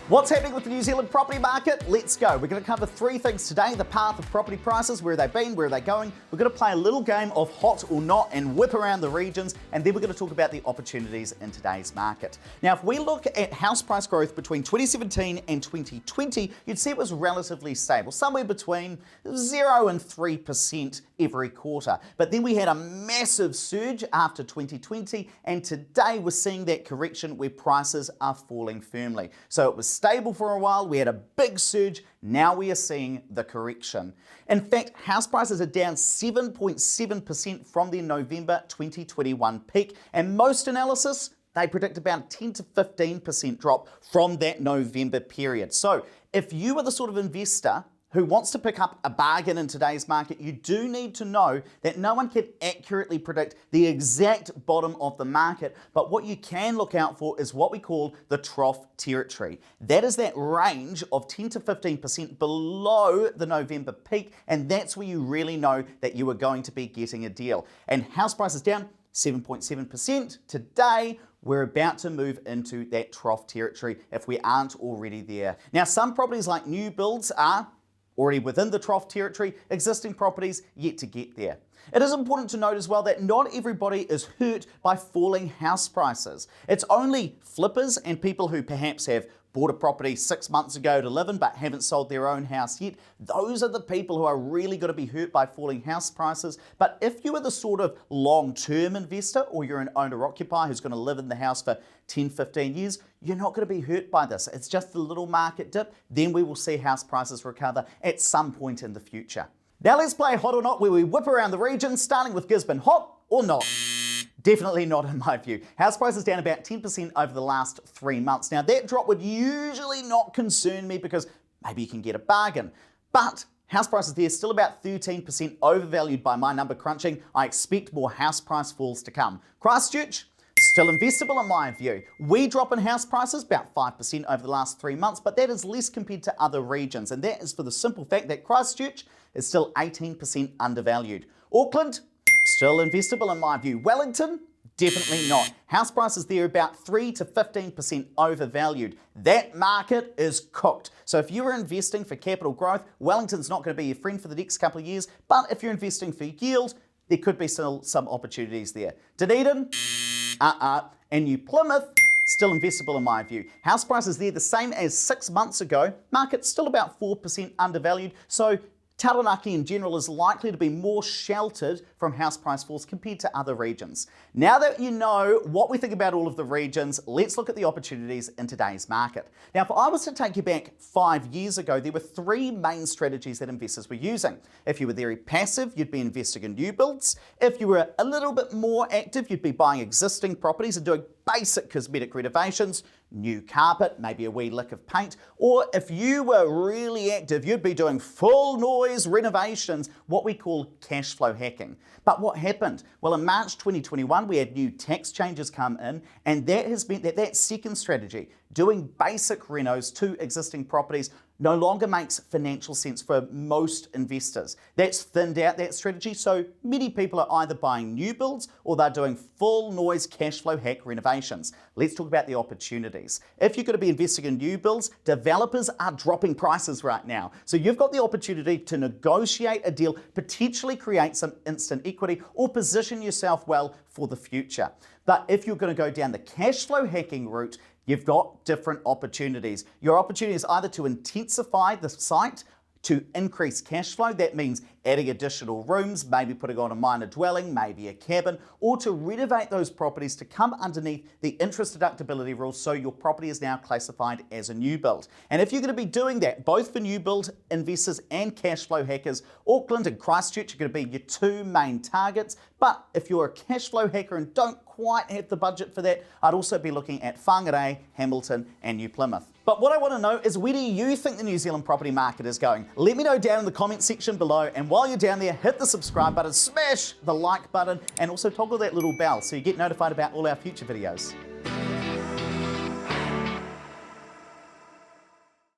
What's happening with the New Zealand property market? Let's go. We're going to cover three things today: the path of property prices, where they've been, where are they going. We're going to play a little game of hot or not and whip around the regions, and then we're going to talk about the opportunities in today's market. Now, if we look at house price growth between 2017 and 2020, you'd see it was relatively stable, somewhere between 0 and 3% every quarter. But then we had a massive surge after 2020, and today we're seeing that correction where prices are falling firmly. So it was stable for a while, we had a big surge, now we are seeing the correction. In fact, house prices are down 7.7% from their November 2021 peak, and most analysis, they predict about 10 to 15% drop from that November period. So if you are the sort of investor who wants to pick up a bargain in today's market, you do need to know that no one can accurately predict the exact bottom of the market, but what you can look out for is what we call the trough territory. That is that range of 10 to 15% below the November peak, and that's where you really know that you are going to be getting a deal. And house prices down 7.7% today. We're about to move into that trough territory if we aren't already there. Now, some properties like new builds are already within the trough territory, existing properties yet to get there. It is important to note as well that not everybody is hurt by falling house prices. It's only flippers and people who perhaps have bought a property 6 months ago to live in but haven't sold their own house yet. Those are the people who are really going to be hurt by falling house prices. But if you are the sort of long-term investor, or you're an owner-occupier who's going to live in the house for 10, 15 years, you're not going to be hurt by this. It's just a little market dip. Then we will see house prices recover at some point in the future. Now let's play hot or not, where we whip around the region, starting with Gisborne. Hot or not? Definitely not in my view. House prices down about 10% over the last 3 months. Now that drop would usually not concern me because maybe you can get a bargain. But house prices there still about 13% overvalued by my number crunching. I expect more house price falls to come. Christchurch, still investable in my view. We drop in house prices about 5% over the last 3 months, but that is less compared to other regions. And that is for the simple fact that Christchurch is still 18% undervalued. Auckland, still investable in my view. Wellington, definitely not. House prices there about 3 to 15% overvalued. That market is cooked. So if you're investing for capital growth, Wellington's not going to be your friend for the next couple of years, but if you're investing for yield, there could be still some opportunities there. Dunedin, and New Plymouth, still investable in my view. House prices there the same as 6 months ago. Market's still about 4% undervalued. So Taranaki in general is likely to be more sheltered from house price falls compared to other regions. Now that you know what we think about all of the regions, let's look at the opportunities in today's market. Now, if I was to take you back 5 years ago, there were three main strategies that investors were using. If you were very passive, you'd be investing in new builds. If you were a little bit more active, you'd be buying existing properties and doing basic cosmetic renovations, new carpet, maybe a wee lick of paint. Or if you were really active, you'd be doing full noise renovations, what we call cash flow hacking. But what happened? Well, in March 2021, we had new tax changes come in, and that has meant that that second strategy, doing basic renos to existing properties, no longer makes financial sense for most investors. That's thinned out that strategy, so many people are either buying new builds or they're doing full noise cash flow hack renovations. Let's talk about the opportunities. If you're going to be investing in new builds, developers are dropping prices right now. So you've got the opportunity to negotiate a deal, potentially create some instant equity, or position yourself well for the future. But if you're going to go down the cash flow hacking route, you've got different opportunities. Your opportunity is either to intensify the site to increase cash flow. That means adding additional rooms, maybe putting on a minor dwelling, maybe a cabin, or to renovate those properties to come underneath the interest deductibility rules, so your property is now classified as a new build. And if you're going to be doing that, both for new build investors and cash flow hackers, Auckland and Christchurch are going to be your two main targets. But if you're a cash flow hacker and don't quite have the budget for that, I'd also be looking at Whangarei, Hamilton, and New Plymouth. But what I want to know is, where do you think the New Zealand property market is going? Let me know down in the comment section below, and while you're down there, hit the subscribe button, smash the like button, and also toggle that little bell so you get notified about all our future videos.